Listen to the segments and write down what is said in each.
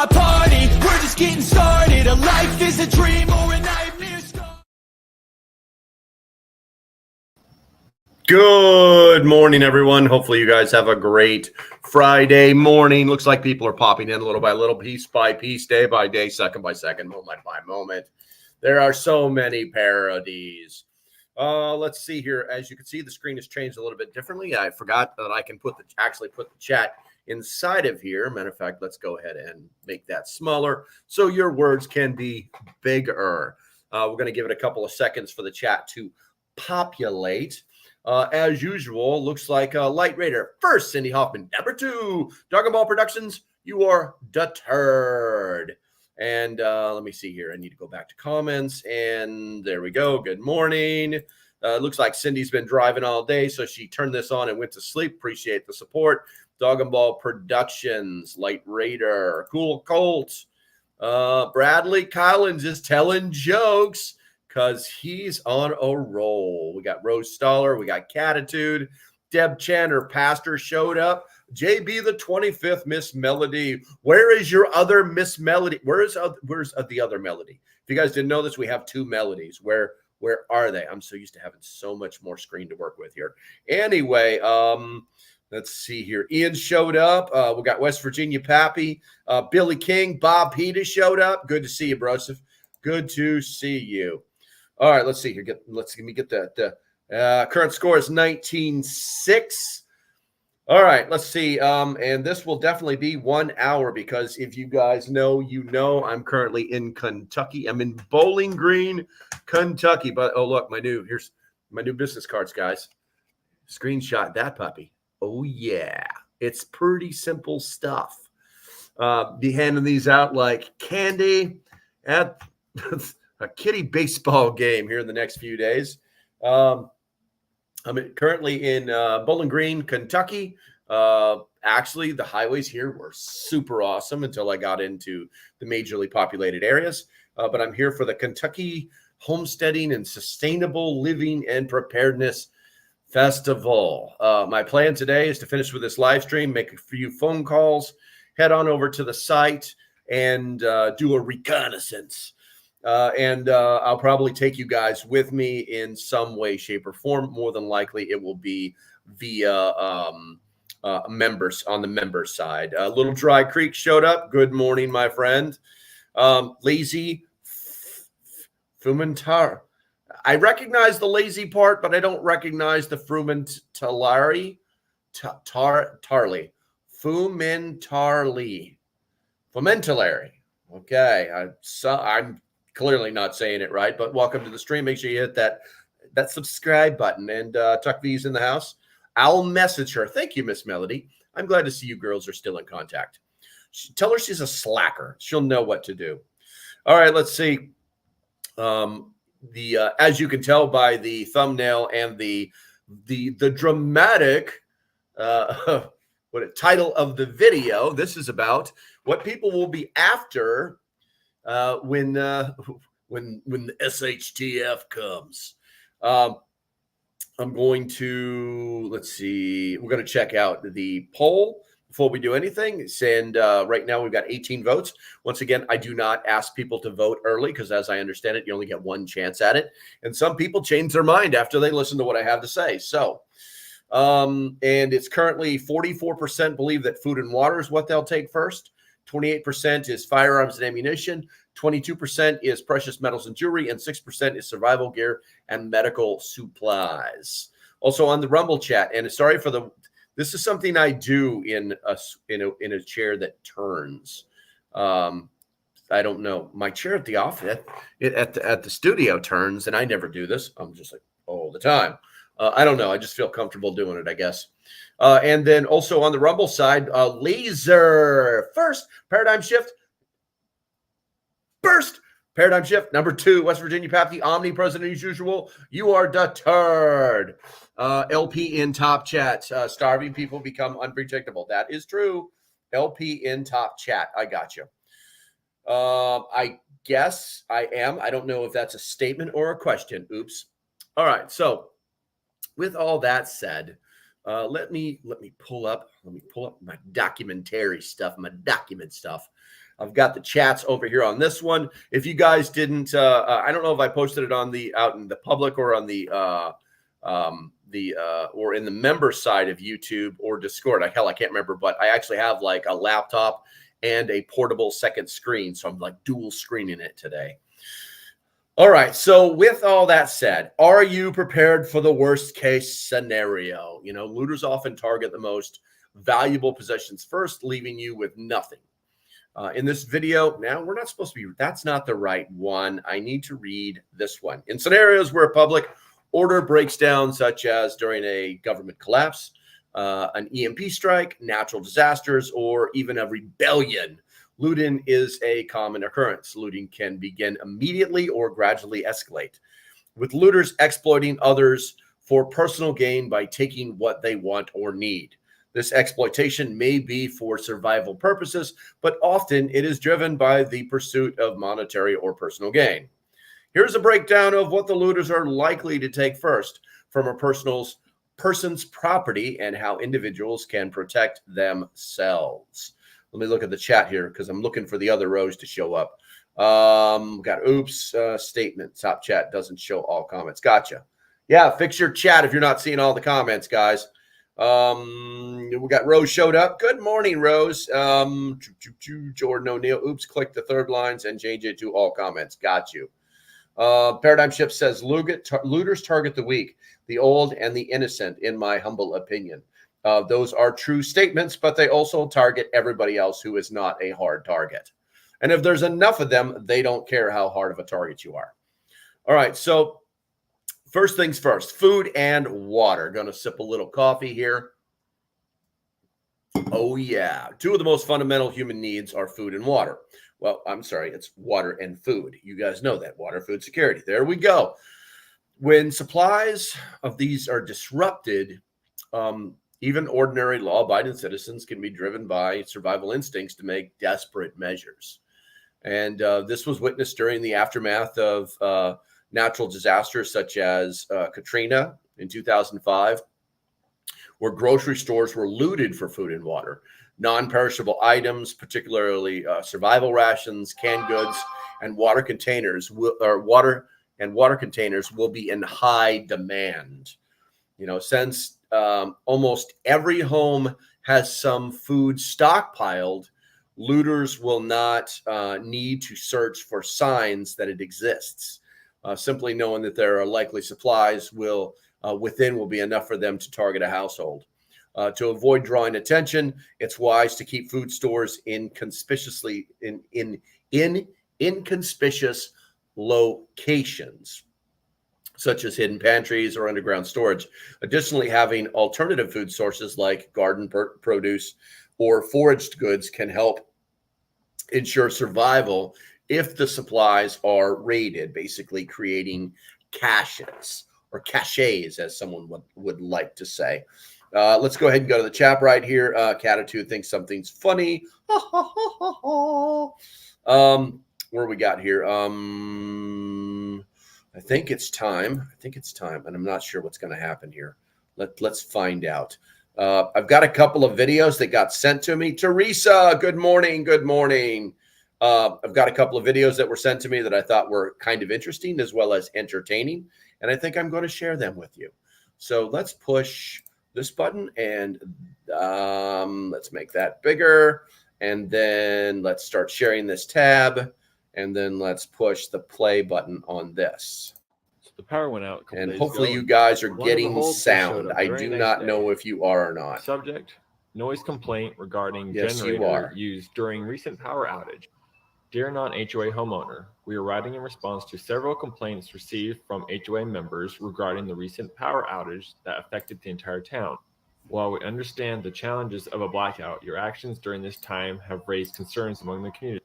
my party. We're just getting started. A life is a dream or a nightmare scar. Good morning, everyone. Hopefully you guys have a great Friday morning. Looks like people are popping in little by little, piece by piece, day by day, second by second, moment by moment. There are so many parodies. Let's see here. As you can see, the screen has changed a little bit differently. I forgot that I can actually put the chat inside of here. Matter of fact, let's go ahead and make that smaller so your words can be bigger. We're going to give it a couple of seconds for the chat to populate. As usual, looks like Light Raider first, Cindy Hoffman. Number 2, Dragon Ball Productions, you are deterred. And let me see here. I need to go back to comments. And there we go. Good morning. Looks like Cindy's been driving all day, so she turned this on and went to sleep. Appreciate the support. Dragon Ball Productions, Light Raider, Cool Colt. Bradley Collins is telling jokes because he's on a roll. We got Rose Stoller. We got Catitude. Deb Chandler, Pastor, showed up. JB the 25th, Miss Melody. Where is your other Miss Melody? Where's the other Melody? If you guys didn't know this, we have 2 Melodies. Where are they? I'm so used to having so much more screen to work with here. Anyway, let's see here. Ian showed up. We got West Virginia Pappy. Billy King. Bob Peters showed up. Good to see you, Broseph. Good to see you. All right, let's see here. Let me get the current score is 19-6. All right, let's see. And this will definitely be 1 hour because if you guys know, I'm currently in Kentucky. I'm in Bowling Green, Kentucky. But oh look, here's my new business cards, guys. Screenshot that puppy. Oh yeah, it's pretty simple stuff. Be handing these out like candy at a kiddie baseball game here in the next few days. I'm currently in Bowling Green, Kentucky. Actually, the highways here were super awesome until I got into the majorly populated areas. But I'm here for the Kentucky Homesteading and Sustainable Living and Preparedness Festival. My plan today is to finish with this live stream, make a few phone calls, head on over to the site, and do a reconnaissance. I'll probably take you guys with me in some way, shape, or form. More than likely, it will be via members on the members side. Little Dry Creek showed up. Good morning, my friend. Lazy Fumentar. I recognize the lazy part, but I don't recognize the Frumentalari. Tarly. Fumentalari. Okay. I'm clearly not saying it right, but welcome to the stream. Make sure you hit that subscribe button. And Tuck V's in the house. I'll message her. Thank you, Miss Melody. I'm glad to see you girls are still in contact. Tell her she's a slacker. She'll know what to do. All right, let's see. As you can tell by the thumbnail and the dramatic title of the video, this is about what people will be after when the SHTF comes. I'm going to, let's see, we're going to check out the poll before we do anything. And right now we've got 18 votes. Once again, I do not ask people to vote early because as I understand it, you only get one chance at it. And some people change their mind after they listen to what I have to say. So, and it's currently 44% believe that food and water is what they'll take first. 28% is firearms and ammunition. 22% is precious metals and jewelry, and 6% is survival gear and medical supplies. Also on the Rumble chat, and sorry for this is something I do in a chair that turns. I don't know. My chair at the office at the studio turns, and I never do this. I'm just like all the time. I don't know. I just feel comfortable doing it, I guess. And then also on the Rumble side, laser first paradigm shift. First paradigm shift. Number 2, West Virginia Pap, the omnipresent as usual. You are deterred. LP in top chat. Starving people become unpredictable. That is true. LP in top chat. I got you. I guess I am. I don't know if that's a statement or a question. Oops. All right. So with all that said, let me pull up my documentary stuff, my document stuff. I've got the chats over here on this one. If you guys didn't, I don't know if I posted it on the out in the public or on the or in the member side of YouTube or Discord. Hell, I can't remember, but I actually have like a laptop and a portable second screen, so I'm like dual screening it today. All right. So with all that said, are you prepared for the worst case scenario? You know, looters often target the most valuable possessions first, leaving you with nothing. In this video, now we're not supposed to be, that's not the right one. I need to read this one. In scenarios where public order breaks down, such as during a government collapse, an EMP strike, natural disasters, or even a rebellion, looting is a common occurrence. Looting can begin immediately or gradually escalate, with looters exploiting others for personal gain by taking what they want or need. This exploitation may be for survival purposes, but often it is driven by the pursuit of monetary or personal gain. Here's a breakdown of what the looters are likely to take first from a person's property and how individuals can protect themselves. Let me look at the chat here because I'm looking for the other rows to show up. Got statement. Top chat doesn't show all comments. Gotcha. Yeah, fix your chat if you're not seeing all the comments, guys. We got Rose showed up. Good morning, Rose. Jordan O'Neill. Oops, click the third lines and change it to all comments. Got you. Paradigm Shift says looters target the weak, the old, and the innocent, in my humble opinion. Those are true statements, but they also target everybody else who is not a hard target. And if there's enough of them, they don't care how hard of a target you are. All right, so first things first, food and water. Going to sip a little coffee here. Oh, yeah. Two of the most fundamental human needs are food and water. Well, I'm sorry, it's water and food. You guys know that. Water, food, security. There we go. When supplies of these are disrupted, even ordinary law-abiding citizens can be driven by survival instincts to make desperate measures. And this was witnessed during the aftermath of natural disasters such as Katrina in 2005, where grocery stores were looted for food and water. Non-perishable items, particularly survival rations, canned goods, and water containers will be in high demand. You know, since almost every home has some food stockpiled, looters will not need to search for signs that it exists. Simply knowing that there are likely supplies within will be enough for them to target a household. To avoid drawing attention, it's wise to keep food stores in inconspicuous locations, such as hidden pantries or underground storage. Additionally, having alternative food sources like garden produce or foraged goods can help ensure survival if the supplies are raided, basically creating caches or caches, as someone would like to say. Let's go ahead and go to the chat right here. Catitude thinks something's funny. Where we got here? I think it's time. And I'm not sure what's going to happen here. Let's find out. I've got a couple of videos that got sent to me. Teresa, good morning. Good morning. I've got a couple of videos that were sent to me that I thought were kind of interesting as well as entertaining. And I think I'm going to share them with you. So let's push this button and let's make that bigger. And then let's start sharing this tab. And then let's push the play button on this. So the power went out. And hopefully you guys are getting sound. I do not know if you are or not. Subject, noise complaint regarding Yes, generator used during recent power outage. Dear non-HOA homeowner, we are writing in response to several complaints received from HOA members regarding the recent power outage that affected the entire town. While we understand the challenges of a blackout, your actions during this time have raised concerns among the community.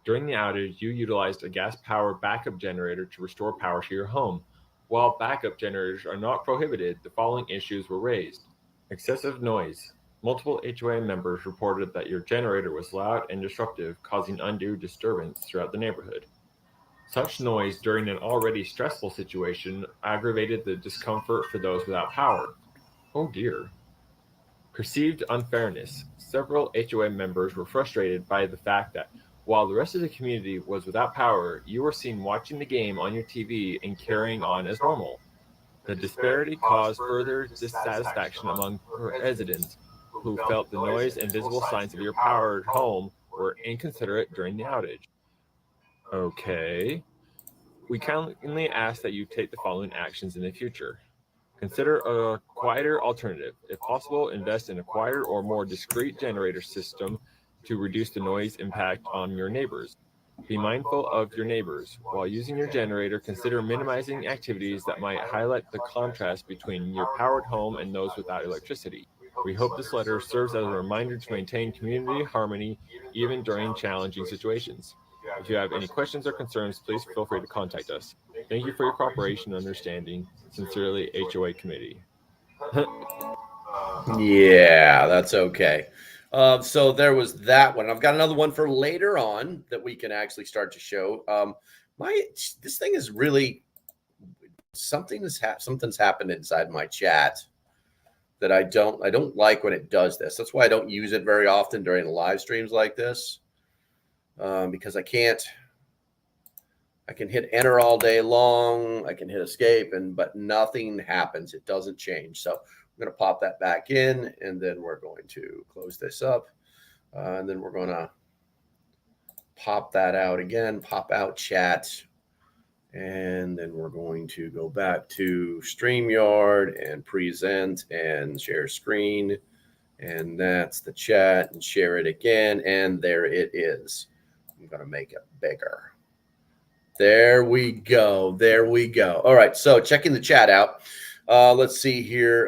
During the outage, you utilized a gas-powered backup generator to restore power to your home. While backup generators are not prohibited, the following issues were raised. Excessive noise. Multiple HOA members reported that your generator was loud and disruptive, causing undue disturbance throughout the neighborhood. Such noise during an already stressful situation aggravated the discomfort for those without power. Oh dear. Perceived unfairness. Several HOA members were frustrated by the fact that While the rest of the community was without power, you were seen watching the game on your TV and carrying on as normal. The disparity caused further dissatisfaction among residents who felt the noise and visible signs of your powered home were inconsiderate during the outage. Okay. We kindly ask that you take the following actions in the future. Consider a quieter alternative. If possible, invest in a quieter or more discreet generator system to reduce the noise impact on your neighbors. Be mindful of your neighbors. While using your generator, consider minimizing activities that might highlight the contrast between your powered home and those without electricity. We hope this letter serves as a reminder to maintain community harmony even during challenging situations. If you have any questions or concerns, please feel free to contact us. Thank you for your cooperation and understanding. Sincerely, HOA Committee. Yeah, that's okay. So there was that one. I've got another one for later on that we can actually start to show. This thing is really something's happened inside my chat that I don't like when it does this. That's why I don't use it very often during the live streams like this, because I can hit enter all day long. I can hit escape, but nothing happens. It doesn't change. So I'm going to pop that back in, and then we're going to close this up. And then we're going to pop that out again, pop out chat. And then we're going to go back to StreamYard and present and share screen. And that's the chat, and share it again. And there it is. I'm going to make it bigger. There we go. There we go. All right. So checking the chat out. Let's see here.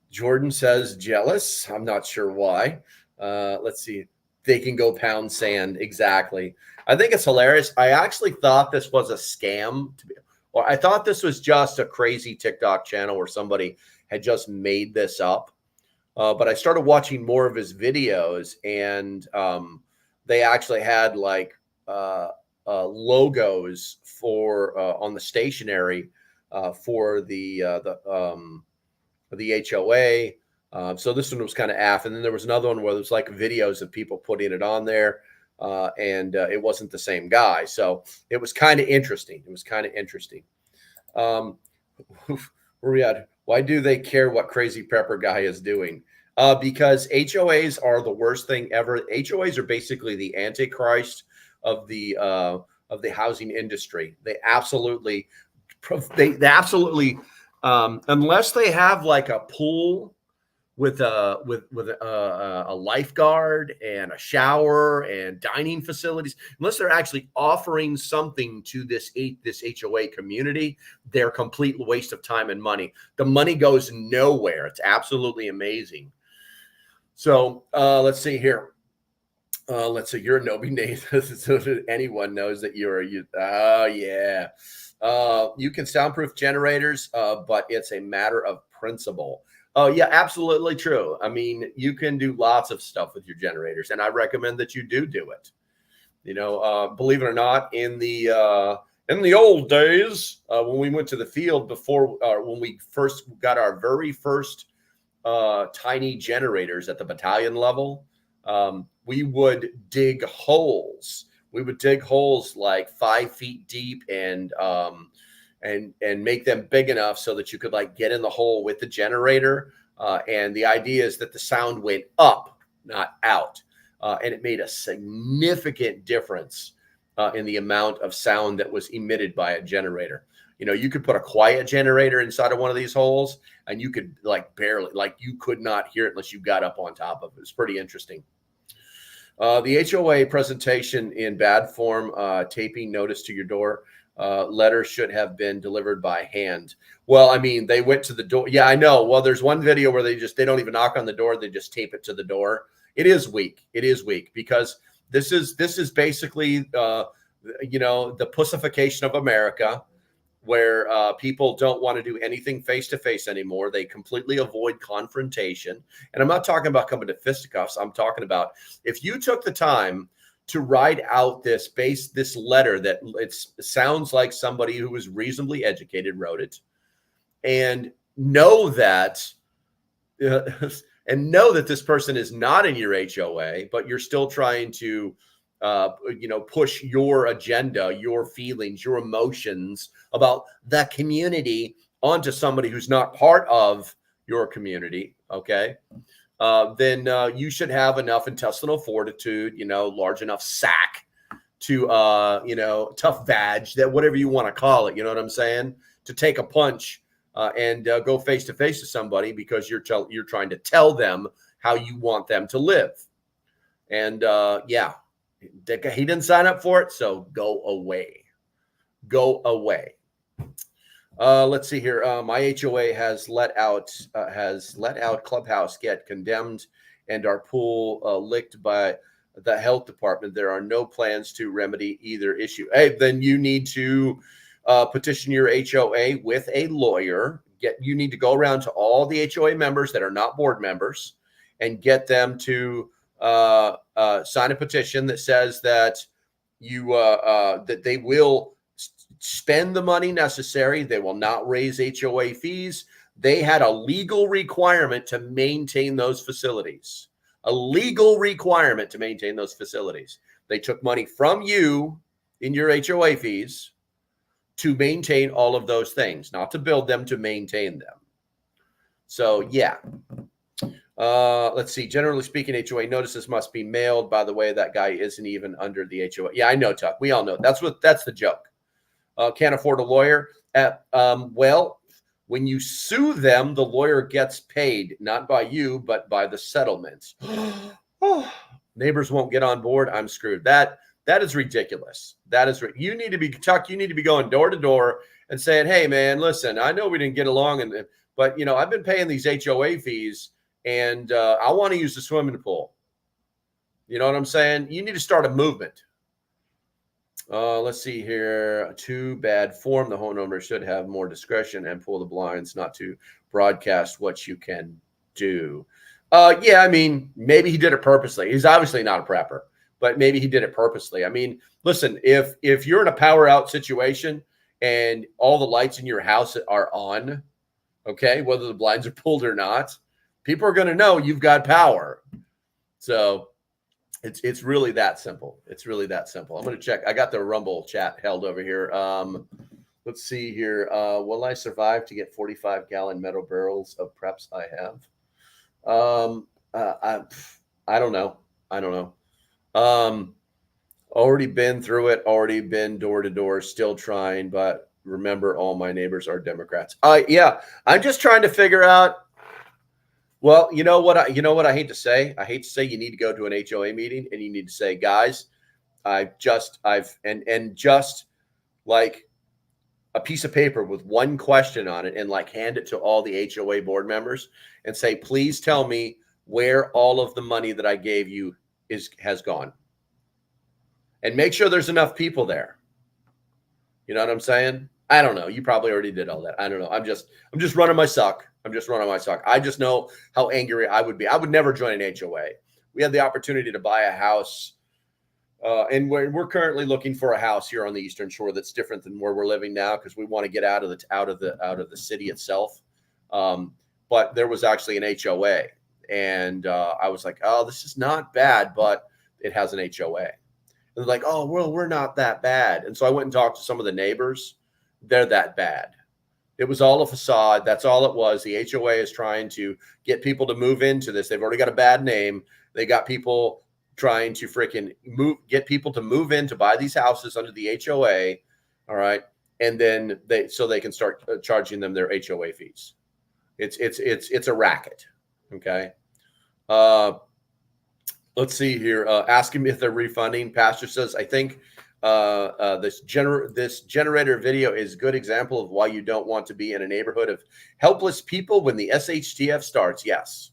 Jordan says jealous. I'm not sure why. Let's see. They can go pound sand. Exactly. I think it's hilarious. I actually thought this was a scam, or I thought this was just a crazy TikTok channel where somebody had just made this up. But I started watching more of his videos, and they actually had like logos for on the stationery for the HOA. So this one was kind of aff, and then there was another one where there's like videos of people putting it on there, and it wasn't the same guy. So it was kind of interesting. Where we at? Why do they care what crazy prepper guy is doing? Because HOAs are the worst thing ever. HOAs are basically the antichrist of the housing industry. They absolutely, unless they have like a pool with a lifeguard and a shower and dining facilities, unless they're actually offering something to this HOA community, they're a complete waste of time and money. The money goes nowhere. It's absolutely amazing. So let's see here. Let's say you're a Nobi name, so that anyone knows that you're a. Oh yeah, you can soundproof generators, but it's a matter of principle. Oh yeah, absolutely true. I mean, you can do lots of stuff with your generators, and I recommend that you do it. You know, believe it or not, in the old days when we went to the field before, when we first got our very first tiny generators at the battalion level. We would dig holes. We would dig holes like 5 feet deep and make them big enough so that you could like get in the hole with the generator. And the idea is that the sound went up, not out. And it made a significant difference in the amount of sound that was emitted by a generator. You know, you could put a quiet generator inside of one of these holes, and you could you could not hear it unless you got up on top of it. It's pretty interesting. The HOA presentation in bad form, taping notice to your door. Letter should have been delivered by hand. Well, I mean, they went to the door. Yeah, I know. Well, there's one video where they don't even knock on the door. They just tape it to the door. It is weak. It is weak because this is basically, the pussification of America, where people don't want to do anything face-to-face anymore. They completely avoid confrontation. And I'm not talking about coming to fisticuffs. I'm talking about if you took the time to write out this letter that it sounds like somebody who was reasonably educated wrote it, and know that this person is not in your HOA, but you're still trying to push your agenda, your feelings, your emotions about the community onto somebody who's not part of your community, okay, then you should have enough intestinal fortitude, large enough sack to, tough badge, that whatever you want to call it, you know what I'm saying, to take a punch and go face to face with somebody because you're trying to tell them how you want them to live. And he didn't sign up for it, so go away. Go away. Let's see here. My HOA has let out Clubhouse get condemned and our pool licked by the health department. There are no plans to remedy either issue. Hey, then you need to petition your HOA with a lawyer. You need to go around to all the HOA members that are not board members and get them to sign a petition that says that that they will spend the money necessary. They will not raise HOA fees. They had a legal requirement to maintain those facilities. A legal requirement to maintain those facilities. They took money from you in your HOA fees to maintain all of those things, not to build them, to maintain them. So, yeah. Let's see. Generally speaking, HOA notices must be mailed. By the way, that guy isn't even under the HOA. Yeah, I know, Tuck. We all know. That's the joke. Can't afford a lawyer. Well, when you sue them, the lawyer gets paid, not by you, but by the settlement. Neighbors won't get on board. I'm screwed. That is ridiculous. You need to be, Tuck. You need to be going door to door and saying, "Hey, man, listen. I know we didn't get along, but I've been paying these HOA fees, and I want to use the swimming pool." You know what I'm saying? You need to start a movement. Let's see here. Too bad form. The homeowner should have more discretion and pull the blinds, not to broadcast what you can do. Yeah, I mean, maybe he did it purposely. He's obviously not a prepper, but maybe he did it purposely. I mean, listen, if you're in a power out situation and all the lights in your house are on, okay, whether the blinds are pulled or not, people are going to know you've got power. So it's really that simple. It's really that simple. I'm going to check. I got the Rumble chat held over here. Let's see here. Will I survive to get 45-gallon metal barrels of preps I have? I don't know. Already been through it. Already been door to door. Still trying, but remember, all my neighbors are Democrats. Yeah. I'm just trying to figure out. Well, you know what I hate to say? I hate to say you need to go to an HOA meeting and you need to say, guys, just like a piece of paper with one question on it and like hand it to all the HOA board members and say, please tell me where all of the money that I gave you has gone. And make sure there's enough people there. You know what I'm saying? I don't know. You probably already did all that. I don't know. I'm just running my suck. I just know how angry I would be. I would never join an HOA. We had the opportunity to buy a house, and we're currently looking for a house here on the Eastern Shore that's different than where we're living now because we want to get out of the city itself. But there was actually an HOA, and I was like, oh, this is not bad, but it has an HOA. And they're like, oh, well, we're not that bad. And so I went and talked to some of the neighbors. They're that bad. It was all a facade. That's all it was. The HOA is trying to get people to move into this. They've already got a bad name. They got people trying to get people to move in to buy these houses under the HOA. All right. And then they can start charging them their HOA fees. It's a racket. Okay. Let's see here. Asking me if they're refunding. Pastor says, I think this generator video is a good example of why you don't want to be in a neighborhood of helpless people when the SHTF starts. Yes.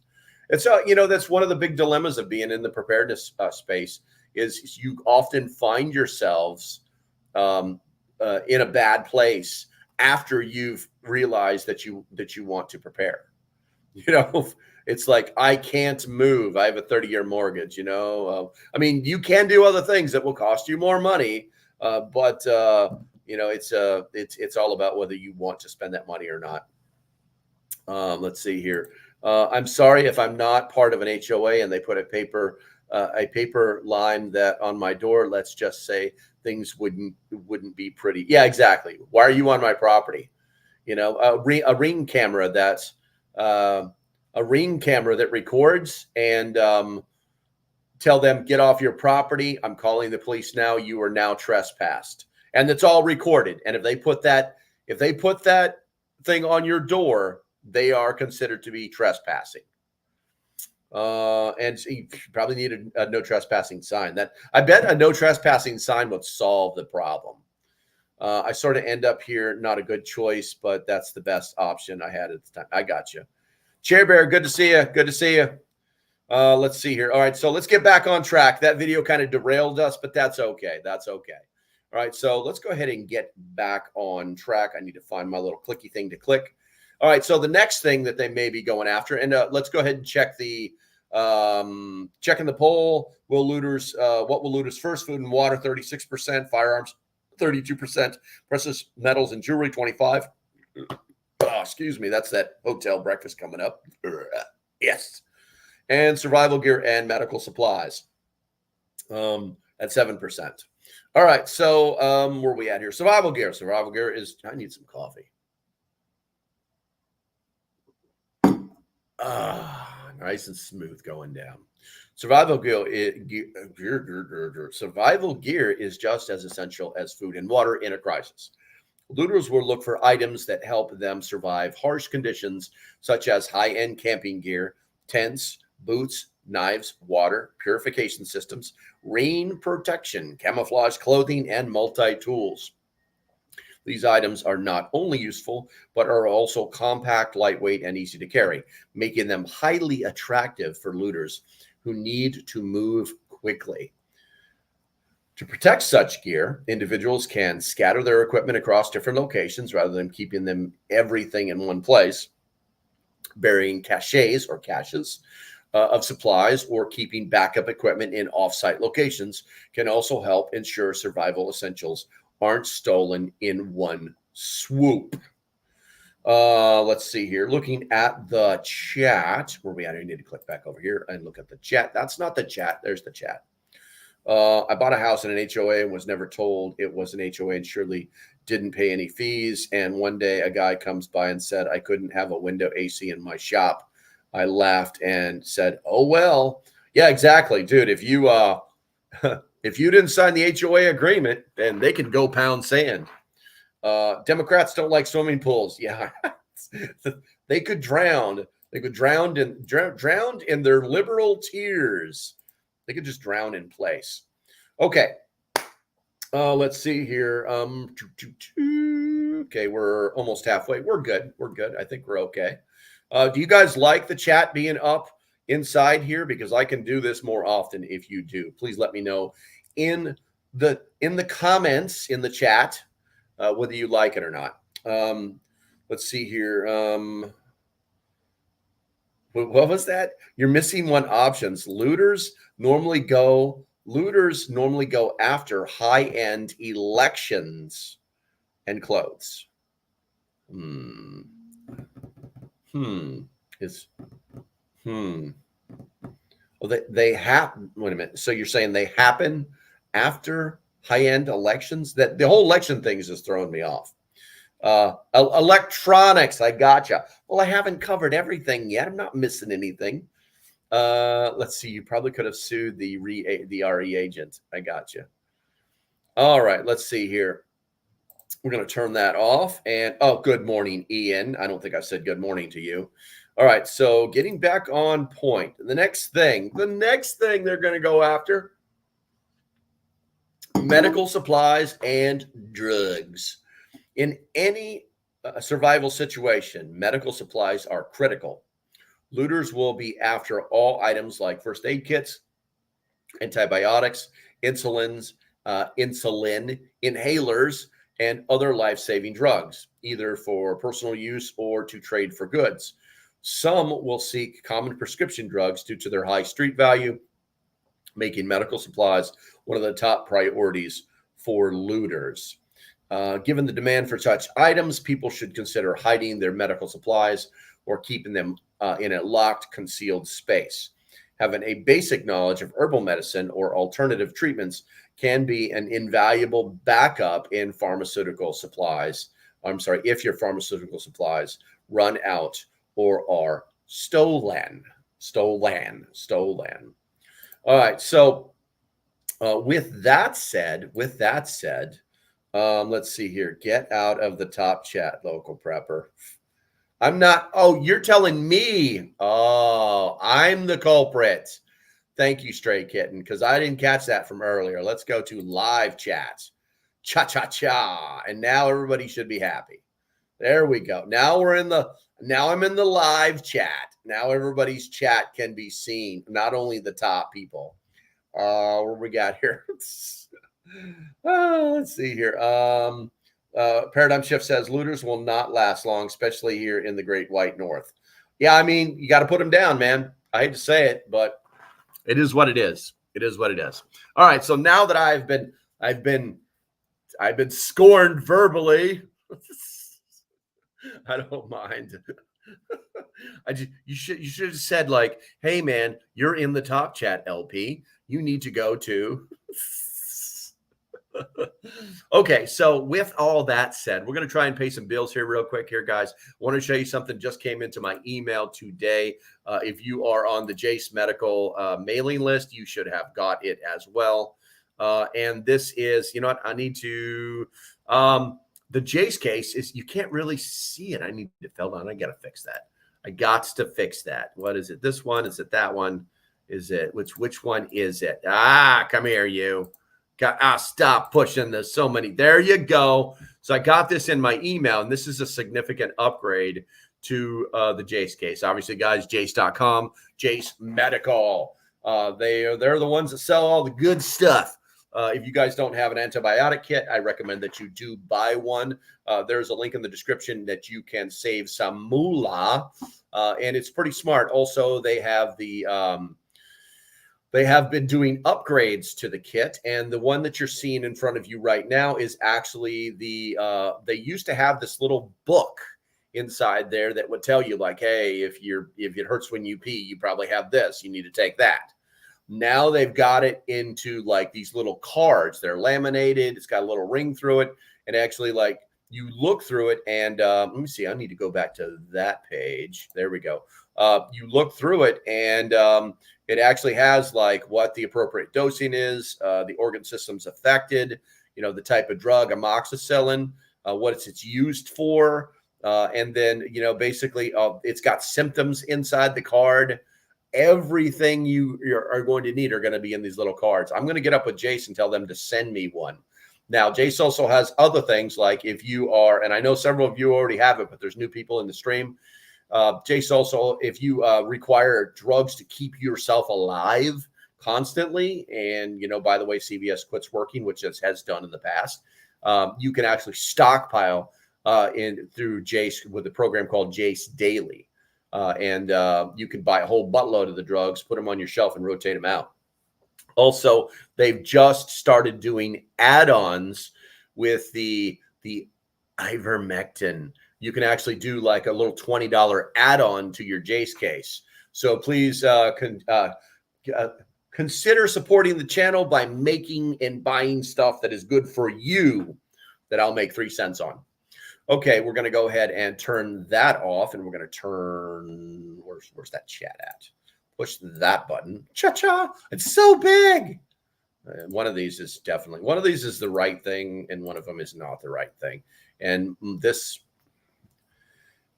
It's that's one of the big dilemmas of being in the preparedness space is you often find yourselves in a bad place after you've realized that you want to prepare. It's like, I can't move. I have a 30-year mortgage, I mean, you can do other things that will cost you more money. But it's all about whether you want to spend that money or not. Let's see here. I'm sorry if I'm not part of an HOA and they put a paper a paper line that on my door, let's just say things wouldn't be pretty. Yeah, exactly. Why are you on my property? You know, a ring camera that's a ring camera that records and tell them, get off your property. I'm calling the police now. You are now trespassed. And it's all recorded. And if they put that thing on your door, they are considered to be trespassing. And so you probably need a no trespassing sign. That I bet a no trespassing sign would solve the problem. I sort of end up here, not a good choice, but that's the best option I had at the time. I got you. Chair Bear, good to see you. Good to see you. Let's see here. All right, so let's get back on track. That video kind of derailed us, but that's okay. That's okay. All right, so let's go ahead and get back on track. I need to find my little clicky thing to click. All right, so the next thing that they may be going after, and let's go ahead and check the checking the poll. What will looters first? Food and water, 36%. Firearms, 32%. Precious metals and jewelry, 25%. Oh, excuse me, that's that hotel breakfast coming up. Yes. And survival gear and medical supplies at 7%. All right, so where are we at here? Survival gear. Survival gear is, I need some coffee. Nice and smooth going down. Survival gear is just as essential as food and water in a crisis. Looters will look for items that help them survive harsh conditions, such as high-end camping gear, tents, boots, knives, water, purification systems, rain protection, camouflage clothing, and multi-tools. These items are not only useful, but are also compact, lightweight, and easy to carry, making them highly attractive for looters who need to move quickly. To protect such gear, individuals can scatter their equipment across different locations rather than keeping everything in one place, burying caches or caches of supplies or keeping backup equipment in off-site locations can also help ensure survival essentials aren't stolen in one swoop. Let's see here. Looking at the chat. Where are we at? I need to click back over here and look at the chat. That's not the chat. There's the chat. I bought a house in an HOA and was never told it was an HOA and surely didn't pay any fees. And one day a guy comes by and said I couldn't have a window AC in my shop. I laughed and said, oh, well, yeah, exactly, dude. If you if you didn't sign the HOA agreement, then they can go pound sand. Democrats don't like swimming pools. Yeah, they could drown. They could drown in their liberal tears. They could just drown in place. Okay. Let's see here. Okay, we're almost halfway. We're good. We're good. I think we're okay. Do you guys like the chat being up inside here? Because I can do this more often if you do. Please let me know in the comments in the chat whether you like it or not. Let's see here. What was that? You're missing one options. Looters normally go after high-end elections and clothes. Well, they happen. Wait a minute. So you're saying they happen after high-end elections? That the whole election thing is just throwing me off. Electronics. I gotcha. Well, I haven't covered everything yet. I'm not missing anything. Let's see. You probably could have sued the RE agent. I gotcha. All right. Let's see here. We're going to turn that off. And oh, good morning, Ian. I don't think I said good morning to you. All right. So getting back on point. The next thing they're going to go after, medical supplies and drugs. In any survival situation, medical supplies are critical. Looters will be after all items like first aid kits, antibiotics, insulin, inhalers, and other life-saving drugs, either for personal use or to trade for goods. Some will seek common prescription drugs due to their high street value, making medical supplies one of the top priorities for looters. Given the demand for such items, people should consider hiding their medical supplies or keeping them in a locked, concealed space. having a basic knowledge of herbal medicine or alternative treatments can be an invaluable backup in pharmaceutical supplies. I'm sorry, if your pharmaceutical supplies run out or are stolen. All right. So with that said, let's see here. Get out of the top chat, local prepper. I'm not. Oh, you're telling me. Oh, I'm the culprit. Thank you, Stray Kitten, because I didn't catch that from earlier. Let's go to live chat. Cha-cha-cha. And now everybody should be happy. There we go. Now I'm in the live chat. Now everybody's chat can be seen, not only the top people. What we got here? Let's see here. Paradigm Shift says looters will not last long, especially here in the Great White North. Yeah, I mean, you got to put them down, man. I hate to say it, but it is what it is. It is what it is. All right. So now that I've been scorned verbally, I don't mind. You should have said like, hey man, you're in the top chat, LP. You need to go to. Okay, so with all that said, we're going to try and pay some bills here real quick here, guys. I want to show you something just came into my email today. If you are on the Jase Medical mailing list, you should have got it as well. And this is, you know what, I need to, the Jase case is, you can't really see it. I need to fill down. I got to fix that. I got to fix that. What is it? This one? Is it that one? Is it, which one is it? Come here, you. Stop pushing this. So many. There you go. So I got this in my email, and this is a significant upgrade to the Jase case. Obviously, guys, Jase.com, Jase Medical. They're the ones that sell all the good stuff. If you guys don't have an antibiotic kit, I recommend that you do buy one. There's a link in the description that you can save some moolah, and it's pretty smart. Also, they have they have been doing upgrades to the kit, and the one that you're seeing in front of you right now is actually they used to have this little book inside there that would tell you like, hey, if it hurts when you pee, you probably have this, you need to take that. Now they've got it into like these little cards. They're laminated. It's got a little ring through it, and actually like you look through it, and let me see, I need to go back to that page. There we go. You look through it, and it actually has like what the appropriate dosing is, the organ systems affected, you know, the type of drug, amoxicillin, what it's used for. And then, you know, basically it's got symptoms inside the card. Everything you are going to need are going to be in these little cards. I'm going to get up with Jase and tell them to send me one. Now, Jase also has other things like if you are, and I know several of you already have it, but there's new people in the stream. Jase also, if you require drugs to keep yourself alive constantly, and, you know, by the way, CVS quits working, which it has done in the past, you can actually stockpile through Jase with a program called Jase Daily. And you can buy a whole buttload of the drugs, put them on your shelf, and rotate them out. Also, they've just started doing add-ons with the ivermectin. You can actually do like a little $20 add-on to your Jase case. So please consider supporting the channel by making and buying stuff that is good for you that I'll make 3 cents on. Okay, we're going to go ahead and turn that off, and we're going to turn, where's that chat at? Push that button. Cha-cha. It's so big. One of these is the right thing, and one of them is not the right thing. And this,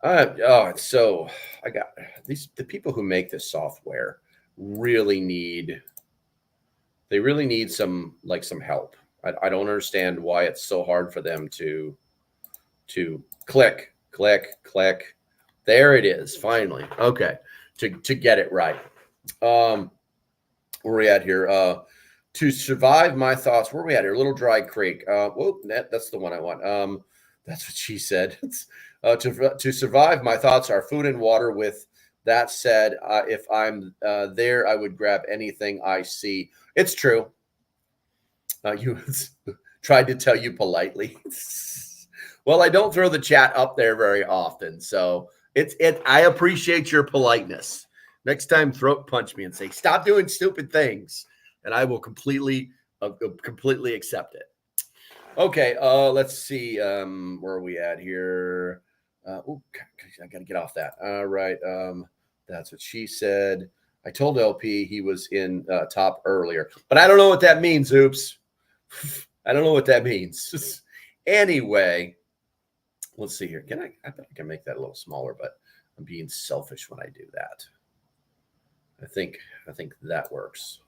I got the people who make this software really need some help. I don't understand why it's so hard for them to click. There it is, finally. Okay, to get it right. Where are we at here? To survive my thoughts. Where are we at here? Little Dry Creek. That's the one I want. That's what she said. To survive my thoughts are food and water. With that said, if I'm there, I would grab anything I see. It's true. You tried to tell you politely. Well, I don't throw the chat up there very often, so I appreciate your politeness. Next time, throat punch me and say, stop doing stupid things. And I will completely accept it. Okay, let's see. Where are we at here? I got to get off that. All right. That's what she said. I told LP he was in top earlier, but I don't know what that means. Oops. I don't know what that means. Anyway, let's see here. I bet I can make that a little smaller, but I'm being selfish when I do that. I think that works.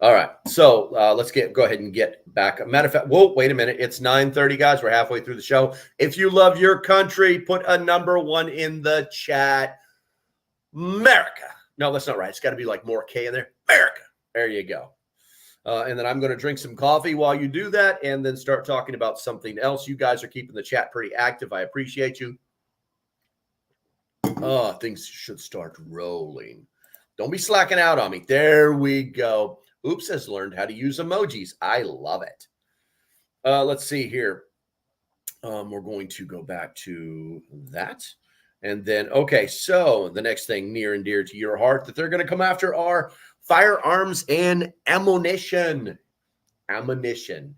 All right, so let's go ahead and get back. Matter of fact, whoa, wait a minute. It's 9:30, guys. We're halfway through the show. If you love your country, put a #1 in the chat. America. No, that's not right. It's got to be like more K in there. America. There you go. And then I'm going to drink some coffee while you do that and then start talking about something else. You guys are keeping the chat pretty active. I appreciate you. Things should start rolling. Don't be slacking out on me. There we go. Oops has learned how to use emojis. I love it. Let's see here. We're going to go back to that. And then, okay, so the next thing near and dear to your heart that they're going to come after are firearms and ammunition. Ammunition.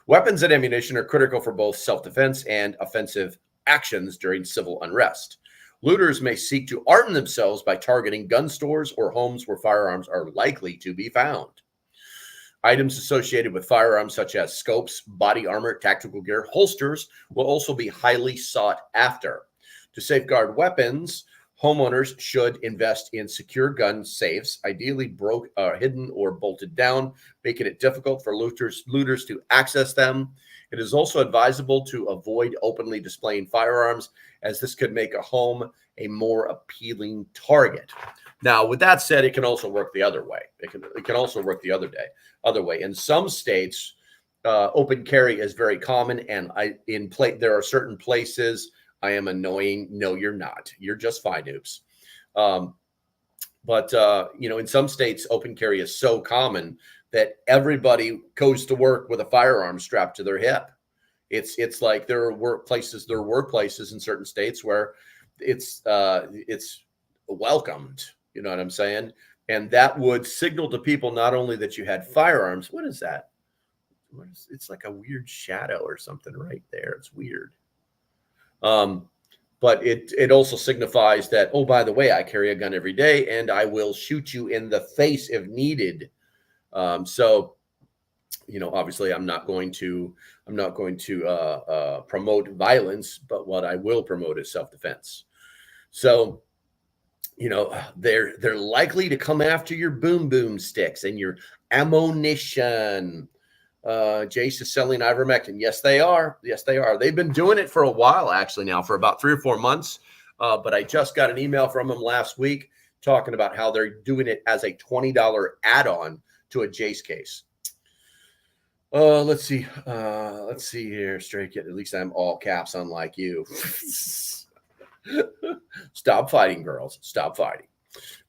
Weapons and ammunition are critical for both self-defense and offensive actions during civil unrest. Looters may seek to arm themselves by targeting gun stores or homes where firearms are likely to be found. Items associated with firearms such as scopes, body armor, tactical gear, holsters will also be highly sought after. To safeguard weapons, homeowners should invest in secure gun safes, ideally hidden or bolted down, making it difficult for looters to access them. It is also advisable to avoid openly displaying firearms, as this could make a home a more appealing target. Now, with that said, it can also work the other way. It can also work the other way. In some states, open carry is very common, and there are certain places. I am annoying. No, you're not. You're just fine, oops. But in some states, open carry is so common that everybody goes to work with a firearm strapped to their hip. It's like there are workplaces in certain states where it's welcomed. You know what I'm saying? And that would signal to people not only that you had firearms. What is that? It's like a weird shadow or something right there. It's weird. But it also signifies that, oh, by the way, I carry a gun every day and I will shoot you in the face if needed. So, obviously I'm not going to promote violence, but what I will promote is self-defense. So, they're likely to come after your boom sticks and your ammunition. Jase is selling ivermectin. Yes, they are. They've been doing it for a while, actually, now for about 3 or 4 months. But I just got an email from them last week talking about how they're doing it as a $20 add-on to a Jase case. Let's see here, Straight Kid. At least I'm all caps, unlike you. Stop fighting, girls. Stop fighting.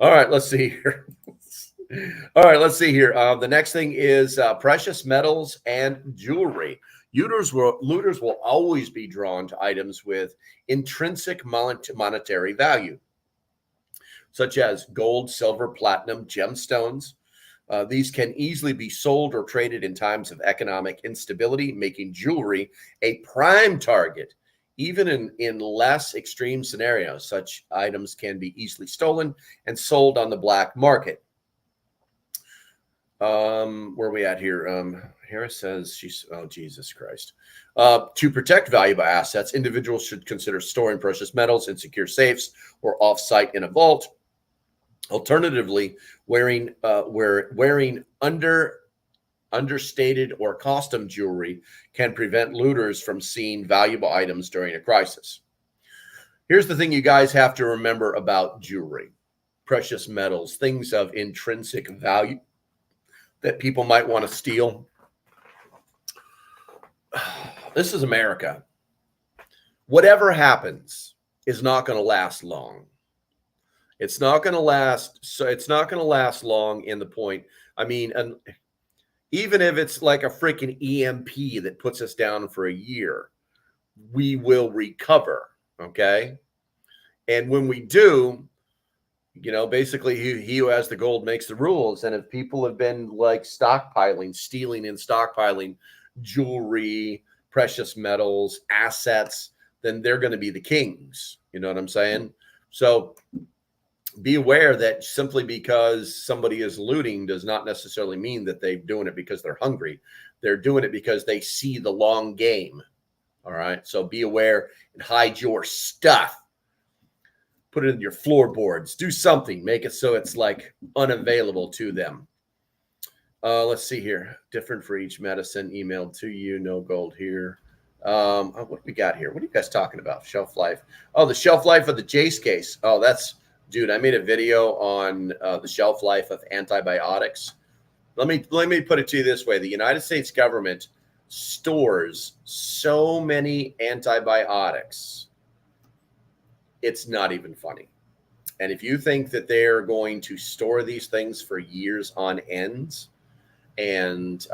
All right, let's see here. The next thing is precious metals and jewelry. Looters will always be drawn to items with intrinsic monetary value, such as gold, silver, platinum, gemstones. These can easily be sold or traded in times of economic instability, making jewelry a prime target. Even in less extreme scenarios, such items can be easily stolen and sold on the black market. Where are we at here? Harris says oh, Jesus Christ. To protect valuable assets, individuals should consider storing precious metals in secure safes or off-site in a vault. Alternatively, wearing understated or costume jewelry can prevent looters from seeing valuable items during a crisis. Here's the thing you guys have to remember about jewelry, precious metals, things of intrinsic value that people might want to steal. This is America. Whatever happens is not going to last long. It's not going to last. So it's not going to last long in the point. I mean, even if it's like a freaking EMP that puts us down for a year, we will recover. Okay. And when we do, you know, basically he who has the gold makes the rules. And if people have been like stockpiling, stealing and stockpiling jewelry, precious metals, assets, then they're going to be the kings. You know what I'm saying? So be aware that simply because somebody is looting does not necessarily mean that they're doing it because they're hungry. They're doing it because they see the long game. All right. So be aware and hide your stuff. Put it in your floorboards. Do something. Make it so it's like unavailable to them. Let's see here. Different for each medicine. Emailed to you. No gold here. What do we got here? What are you guys talking about? Shelf life. Oh, the shelf life of the Jase case. Oh, that's, dude, I made a video on the shelf life of antibiotics. Let me put it to you this way. The United States government stores so many antibiotics. It's not even funny. And if you think that they're going to store these things for years on end and,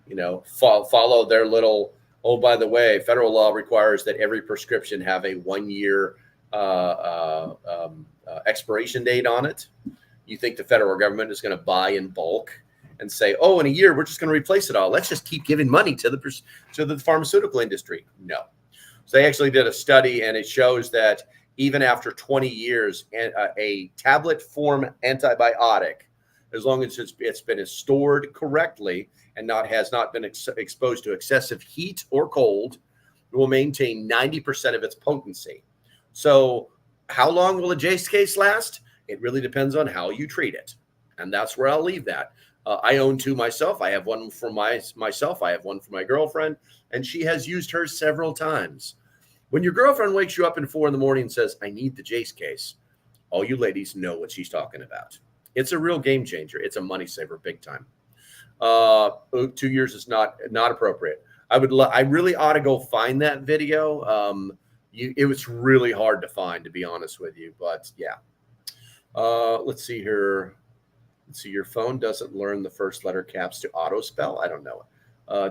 you know, follow their little, oh, by the way, federal law requires that every prescription have a 1-year expiration date on it. You think the federal government is going to buy in bulk and say, oh, in a year, we're just going to replace it all. Let's just keep giving money to the pharmaceutical industry. No. So they actually did a study, and it shows that even after 20 years, a tablet form antibiotic, as long as it's been stored correctly and has not been exposed to excessive heat or cold, will maintain 90% of its potency. So how long will a Jase case last? It really depends on how you treat it. And that's where I'll leave that. I own 2 myself. I have one for myself. I have one for my girlfriend, and she has used hers several times. When your girlfriend wakes you up at 4 a.m. and says, I need the Jase case, all you ladies know what she's talking about. It's a real game changer. It's a money saver, big time. 2 years is not appropriate. I really ought to go find that video. It was really hard to find, to be honest with you, but yeah. Let's see here. Let's see. Your phone doesn't learn the first letter caps to auto spell. I don't know.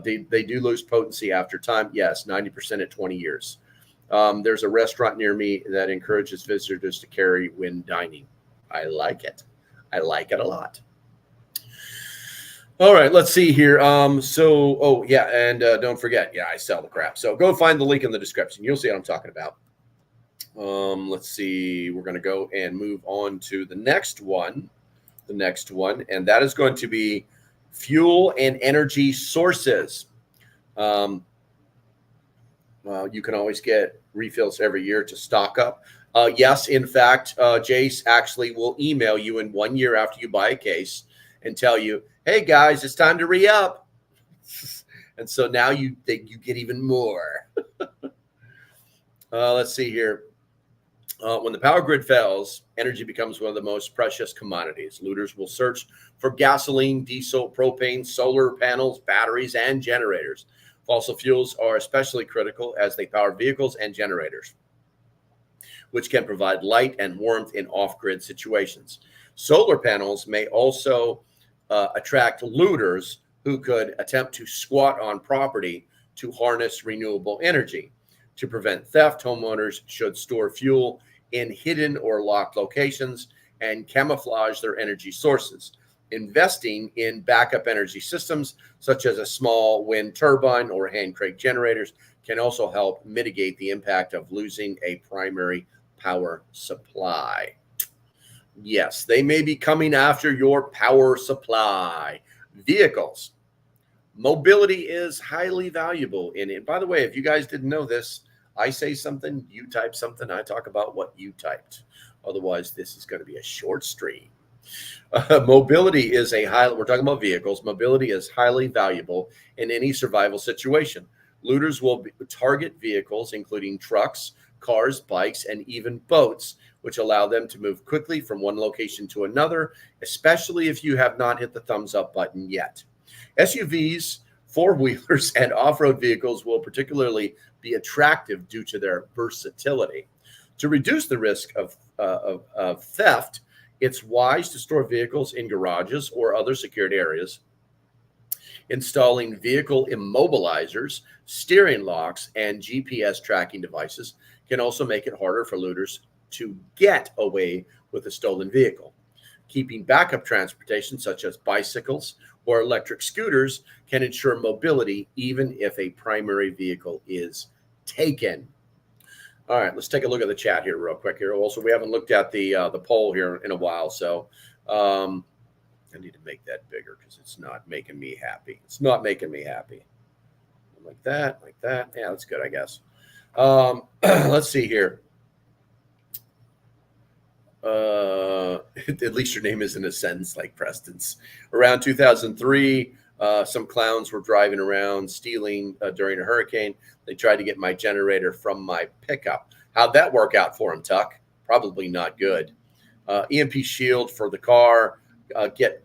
They do lose potency after time. Yes, 90% at 20 years. There's a restaurant near me that encourages visitors to carry when dining. I like it. I like it a lot. All right, let's see here. Oh yeah, and don't forget, yeah, I sell the crap. So go find the link in the description. You'll see what I'm talking about. Let's see. We're going to go and move on to the next one. And that is going to be fuel and energy sources. You can always get refills every year to stock up. Yes, in fact, Jase actually will email you in 1 year after you buy a case and tell you, hey guys, it's time to re-up. And so now you get even more. Let's see here. When the power grid fails, energy becomes one of the most precious commodities. Looters will search for gasoline, diesel, propane, solar panels, batteries, and generators. Fossil fuels are especially critical as they power vehicles and generators, which can provide light and warmth in off-grid situations. Solar panels may also attract looters who could attempt to squat on property to harness renewable energy. To prevent theft, homeowners should store fuel in hidden or locked locations and camouflage their energy sources. Investing in backup energy systems, such as a small wind turbine or hand crank generators, can also help mitigate the impact of losing a primary power supply. Yes, they may be coming after your power supply. Vehicles. Mobility is highly valuable in it. By the way, if you guys didn't know this, I say something, you type something, I talk about what you typed. Otherwise, this is going to be a short stream. Mobility is we're talking about vehicles. Mobility is highly valuable in any survival situation. Looters will target vehicles, including trucks, cars, bikes, and even boats, which allow them to move quickly from one location to another, especially if you have not hit the thumbs up button yet. SUVs, four-wheelers, and off-road vehicles will particularly be attractive due to their versatility. To reduce the risk of theft, it's wise to store vehicles in garages or other secured areas. Installing vehicle immobilizers, steering locks, and GPS tracking devices can also make it harder for looters to get away with a stolen vehicle. Keeping backup transportation, such as bicycles or electric scooters, can ensure mobility even if a primary vehicle is taken. All right, let's take a look at the chat here real quick here. Also, we haven't looked at the poll here in a while, so I need to make that bigger because it's not making me happy. It's not making me happy. Like that, like that. Yeah, that's good, I guess. Let's see here. At least your name isn't a sentence like Preston's. Around 2003, some clowns were driving around stealing during a hurricane. They tried to get my generator from my pickup. How'd that work out for him, Tuck? Probably not good. EMP shield for the car.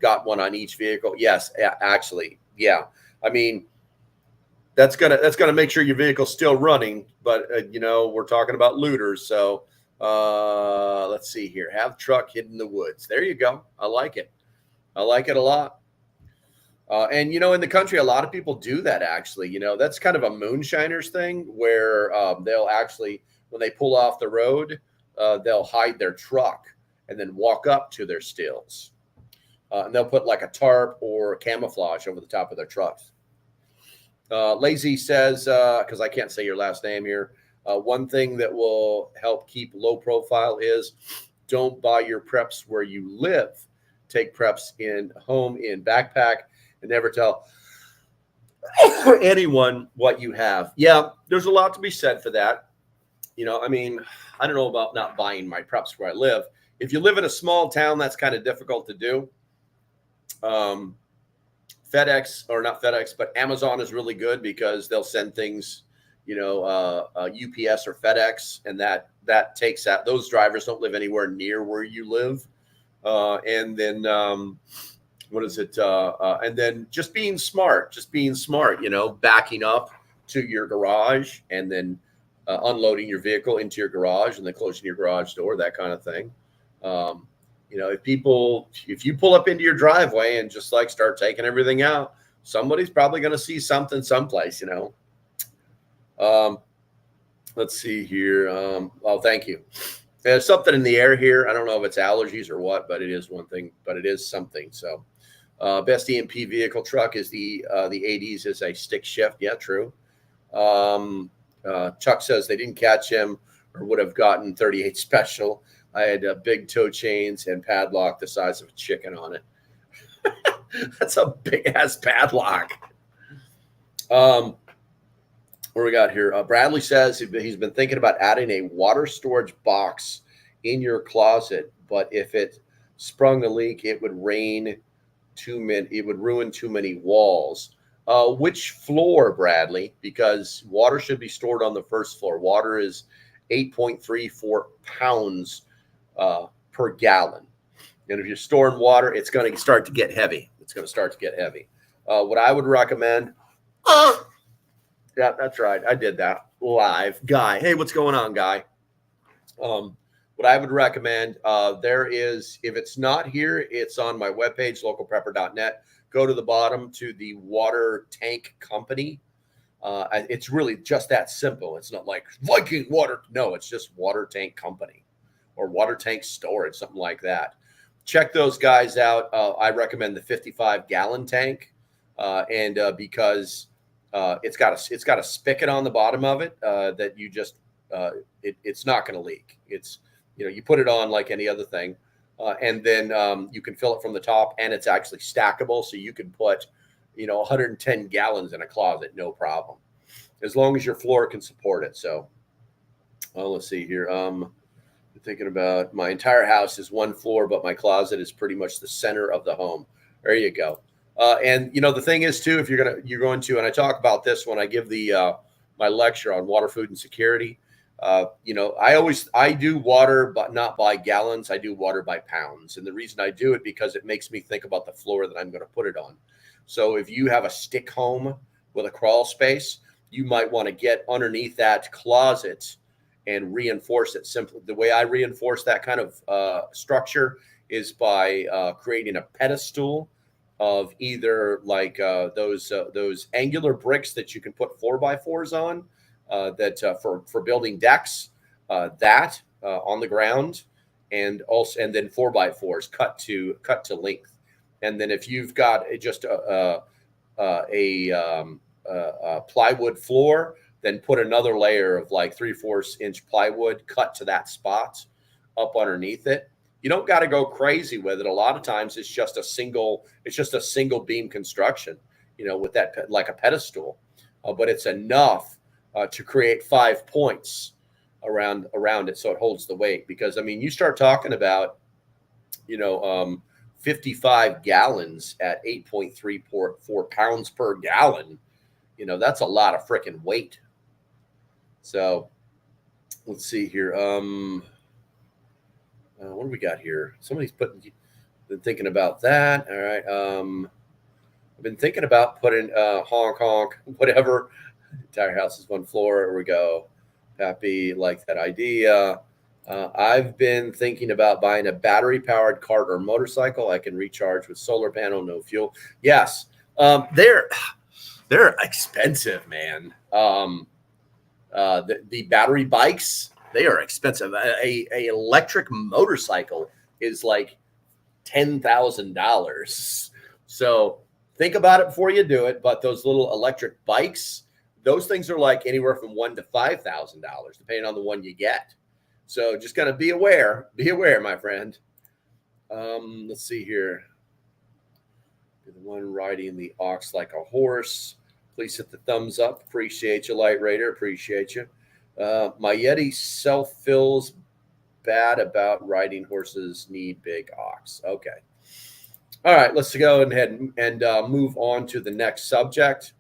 Got one on each vehicle. Yes, actually, yeah. I mean, that's gonna make sure your vehicle's still running. But we're talking about looters, so let's see here. Have truck hidden in the woods. There you go. I like it. I like it a lot. And in the country, a lot of people do that. Actually, that's kind of a moonshiners thing where they'll actually, when they pull off the road, they'll hide their truck and then walk up to their stills. And they'll put like a tarp or camouflage over the top of their trucks. Lazy says, because I can't say your last name here, one thing that will help keep low profile is don't buy your preps where you live. Take preps in home in backpack and never tell anyone what you have. Yeah, there's a lot to be said for that. I mean, I don't know about not buying my preps where I live. If you live in a small town, that's kind of difficult to do. FedEx, or not FedEx, but Amazon is really good because they'll send things, UPS or FedEx, and that takes out. Those drivers don't live anywhere near where you live. And then what is it? And then just being smart, backing up to your garage and then unloading your vehicle into your garage and then closing your garage door, that kind of thing. If you pull up into your driveway and just like start taking everything out, somebody's probably going to see something someplace, Let's see here. Oh, thank you. There's something in the air here. I don't know if it's allergies or what, but it is one thing, but it is something. So best EMP vehicle truck is the 80s is a stick shift. Yeah, true. Chuck says they didn't catch him or would have gotten 38 special. I had big toe chains and padlock the size of a chicken on it. That's a big ass padlock. What we got here? Bradley says he's been thinking about adding a water storage box in your closet, but if it sprung a leak, it would ruin too many walls. Which floor, Bradley? Because water should be stored on the first floor. Water is 8.34 pounds per gallon. And if you're storing water, it's going to start to get heavy. What I would recommend. Yeah, that's right. I did that live. Guy. Hey, what's going on, Guy? What I would recommend, if it's not here, it's on my webpage, localprepper.net. Go to the bottom to the water tank company. It's really just that simple. It's not like Viking water. No, it's just water tank company or water tank storage, something like that. Check those guys out. I recommend the 55-gallon tank, because it's got a spigot on the bottom of it that you just it's not going to leak. It's you put it on like any other thing, and then you can fill it from the top, and it's actually stackable, so you can put 110 gallons in a closet, no problem, as long as your floor can support it. So, let's see here. Thinking about my entire house is one floor, but my closet is pretty much the center of the home. There you go. And the thing is too, if you're going to, and I talk about this when I give the my lecture on water, food, and security. I do water, but not by gallons. I do water by pounds, and the reason I do it because it makes me think about the floor that I'm going to put it on. So if you have a stick home with a crawl space, you might want to get underneath that closet and reinforce it. Simply, the way I reinforce that kind of structure is by creating a pedestal of either like those angular bricks that you can put 4x4s on for building decks, on the ground, and then 4x4s cut to length. And then if you've got just a plywood floor, then put another layer of like 3/4 inch plywood cut to that spot up underneath it. You don't got to go crazy with it. A lot of times it's just a single beam construction, with that like a pedestal, but it's enough to create 5 points around it, so it holds the weight. Because I mean, you start talking about 55 gallons at 8.34 pounds per gallon. That's a lot of freaking weight. So let's see here. What do we got here? Somebody's been thinking about that. All right. I've been thinking about putting honk, whatever. Entire house is one floor. Here we go. Happy, like that idea. I've been thinking about buying a battery-powered cart or motorcycle. I can recharge with solar panel, no fuel. Yes. They're expensive, man. The battery bikes, they are expensive. A electric motorcycle is like $10,000. So think about it before you do it. But those little electric bikes, those things are like anywhere from $1,000 to $5,000, depending on the one you get. So just gotta be aware. Be aware, my friend. Let's see here. The one riding the ox like a horse. Please hit the thumbs up. Appreciate you, Light Raider. Appreciate you. My Yeti self-fills bad about riding horses need big ox. Okay. All right, let's go ahead and move on to the next subject.